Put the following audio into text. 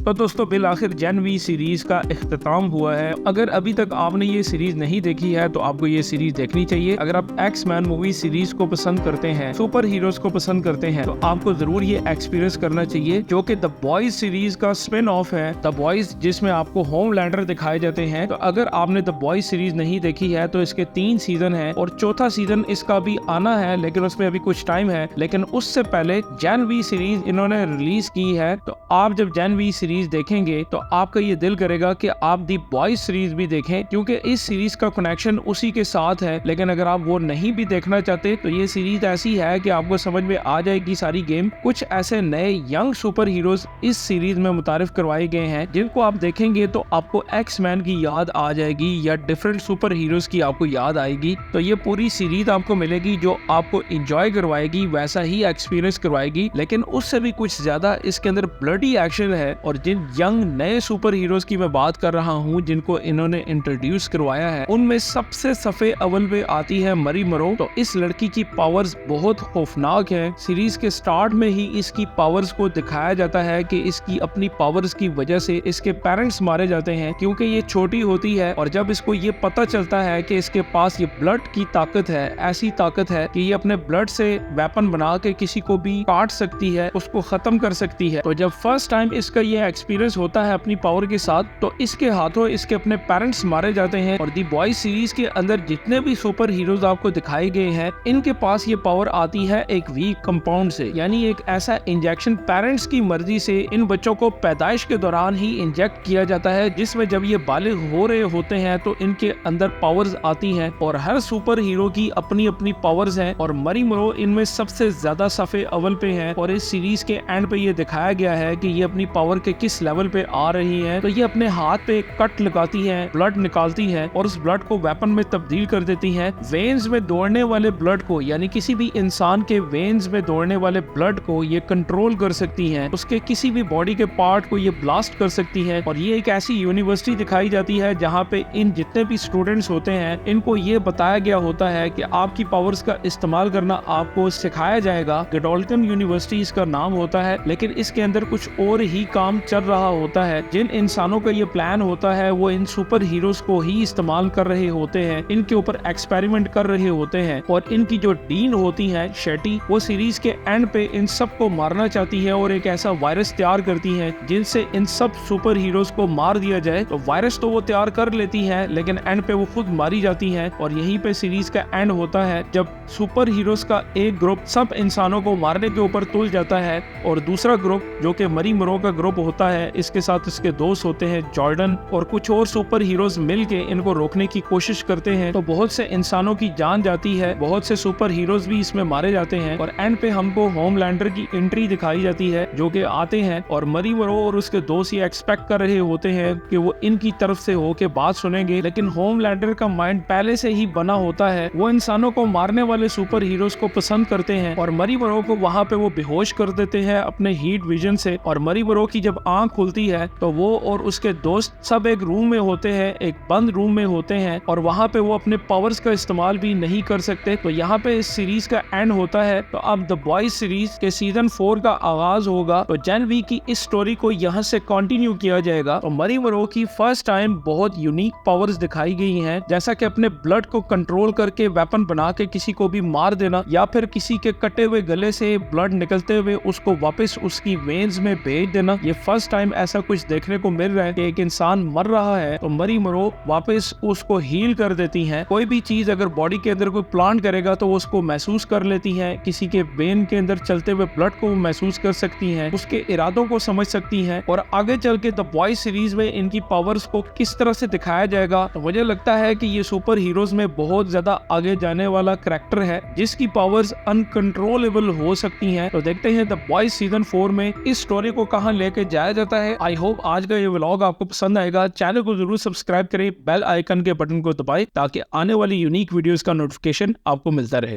तो दोस्तों बिल आखिर जेन वी सीरीज का इख्तिताम हुआ है। अगर अभी तक आपने ये सीरीज नहीं देखी है तो आपको ये सीरीज देखनी चाहिए। अगर आप एक्स मैन मूवी सीरीज को पसंद करते हैं, सुपर हीरोज को पसंद करते हैं, तो आपको जरूर ये एक्सपीरियंस करना चाहिए, जो कि द बॉयज सीरीज का स्पिन ऑफ है। द बॉयज जिसमें आपको होमलैंडर दिखाए जाते हैं। तो अगर आपने द बॉयज सीरीज नहीं देखी है तो इसके 3 सीजन है और चौथा सीजन इसका भी आना है, लेकिन उसमें अभी कुछ टाइम है। लेकिन उससे पहले जेन वी सीरीज इन्होंने रिलीज की है। तो आप जब जेन वी सीरीज देखेंगे तो आपका ये दिल करेगा कि आप दी बॉयज सीरीज भी देखें, क्योंकि इस सीरीज का कनेक्शन उसी के साथ है। लेकिन अगर आप वो नहीं भी देखना चाहते तो ये सीरीज ऐसी है कि आपको समझ में आ जाएगी सारी गेम। कुछ ऐसे नए यंग सुपर हीरोज इस सीरीज में मुतारिफ करवाए गए हैं जिनको आप देखेंगे तो आपको एक्स मैन की याद आ जाएगी या डिफरेंट सुपर हीरोज की आपको याद आएगी। तो ये पूरी सीरीज आपको मिलेगी जो आपको इंजॉय करवाएगी, वैसा ही एक्सपीरियंस करवाएगी। लेकिन उससे भी कुछ ज्यादा इसके अंदर ब्लडी एक्शन है। और जिन यंग नए सुपर हीरोज की मैं बात कर रहा हूँ जिनको इन्होंने इंट्रोड्यूस करवाया है, उनमें सबसे सफे अव्वल पे आती है मरी मरो। तो इस लड़की की पावर्स बहुत खौफनाक है। सीरीज के स्टार्ट में ही इसकी पावर्स को दिखाया जाता है कि इसकी अपनी पावर्स की वजह से इसके पेरेंट्स मारे जाते हैं, क्योंकि ये छोटी होती है। और जब इसको ये पता चलता है कि इसके पास ये ब्लड की ताकत है, ऐसी ताकत है कि ये अपने ब्लड से वेपन बना के किसी को भी काट सकती है, उसको खत्म कर सकती है। तो जब फर्स्ट टाइम इसका ये एक्सपीरियंस होता है अपनी पावर के साथ, तो इसके हाथों इसके अपने पेरेंट्स मारे जाते हैं। और दी बॉयज सीरीज के अंदर जितने भी सुपर हीरोज आपको दिखाए गए हैं, इनके पास ये पावर आती है एक वीक कंपाउंड से, यानी एक ऐसा इंजेक्शन पेरेंट्स की मर्जी से इन बच्चों को पैदाइश के दौरान ही इंजेक्ट किया जाता है, जिसमें जब ये बालिग हो रहे होते हैं तो इनके अंदर पावर्स आती हैं। और हर सुपर हीरो की अपनी अपनी पावर्स हैं और मरी मरो इनमें सबसे ज्यादा सफे अव्वल पे है। और इस सीरीज के एंड पे ये दिखाया गया है कि ये अपनी पावर के किस लेवल पे आ रही है। तो ये अपने हाथ पे कट लगाती है, ब्लड निकालती है और उस ब्लड को वेपन में तब्दील कर देती है। वेन्स में दौड़ने वाले ब्लड को, यानी किसी भी इंसान के वेन्स में दौड़ने वाले ब्लड को ये कंट्रोल कर सकती है। उसके किसी भी बॉडी के पार्ट को ये ब्लास्ट कर सकती है। और ये एक ऐसी यूनिवर्सिटी दिखाई जाती है जहाँ पे इन जितने भी स्टूडेंट्स होते हैं, इनको ये बताया गया होता है कि आपकी पावर्स का इस्तेमाल करना आपको सिखाया जाएगा। गेडोल्टन यूनिवर्सिटी इसका नाम होता है, लेकिन इसके अंदर कुछ और ही काम चल रहा होता है। जिन इंसानों का ये प्लान होता है वो इन सुपर हीरोज को ही इस्तेमाल कर रहे होते हैं, इनके ऊपर एक्सपेरिमेंट कर रहे होते हैं। और इनकी जो डीन होती है शेटी, वो सीरीज के एंड पे इन सब को मारना चाहती है और एक ऐसा वायरस तैयार करती है जिनसे इन सब सुपर हीरोज को मार दिया जाए। तो वायरस तो वो तैयार कर लेती है, लेकिन एंड पे वो खुद मारी जाती है। और यहीं पे सीरीज का एंड होता है जब सुपर हीरोज का एक ग्रुप सब इंसानों को मारने के ऊपर तुल जाता है और दूसरा ग्रुप जो कि मरी मरो का ग्रुप होता है, इसके साथ इसके दोस्त होते हैं जॉर्डन और कुछ और सुपर हीरोज मिलके इनको रोकने की कोशिश करते हैं। तो बहुत से इंसानों की जान जाती है, बहुत से सुपर हीरोज भी इसमें मारे जाते हैं। और एंड पे हमको होमलैंडर की एंट्री दिखाई जाती है, जो कि आते हैं और मरी मरो और उसके दोस्त ये एक्सपेक्ट कर रहे होते हैं कि वो इनकी तरफ से होके बात सुनेंगे। लेकिन होमलैंडर का माइंड पहले से ही बना होता है, वो इंसानों को मारने वाले सुपर हीरोज को पसंद करते हैं। और मरी मरो को वहाँ पे वो बेहोश कर देते हैं अपने हीट विजन से। और मरी मरो की जब आंख खुलती है तो वो और उसके दोस्त सब एक रूम में होते हैं, एक बंद रूम में होते हैं। और वहाँ पे वो अपने पावर्स का इस्तेमाल भी नहीं कर सकते। तो यहाँ पे इस सीरीज का एंड होता है। तो अब द बॉयज सीरीज के सीजन 4 का आगाज होगा। तो जेन वी की इस स्टोरी को यहाँ से कंटिन्यू किया जाएगा। तो मरी मरो की फर्स्ट टाइम बहुत यूनिक पावर्स दिखाई गई हैं, जैसा कि अपने ब्लड को कंट्रोल करके वेपन बना के किसी को भी मार देना, या फिर किसी के कटे हुए गले से ब्लड निकलते हुए उसको वापस उसकी वेन्स में भेज देना। ये फर्स्ट टाइम ऐसा कुछ देखने को मिल रहा है कि एक इंसान मर रहा है तो मरी मरो वापस उसको हील कर देती हैं। कोई भी चीज अगर बॉडी के अंदर कोई प्लांट करेगा तो वो उसको महसूस कर लेती हैं। किसी के वेन के अंदर चलते हुए ब्लड को महसूस कर सकती हैं, उसके इरादों को समझ सकती हैं। और आगे चल के द बॉयज सीरीज में इनकी पावर्स को किस तरह से दिखाया जाएगा, तो मुझे लगता है कि ये सुपर हीरोज में बहुत ज्यादा आगे जाने वाला कैरेक्टर है जिसकी पावर्स अनकंट्रोलेबल हो सकती हैं। तो देखते हैं द बॉयज सीजन 4 में इस स्टोरी को कहां लेके जाया जाता है। आई होप आज का ये व्लॉग आपको पसंद आएगा। चैनल को जरूर सब्सक्राइब करें, बेल आइकन के बटन को दबाएं ताकि आने वाली यूनिक वीडियोस का नोटिफिकेशन आपको मिलता रहे।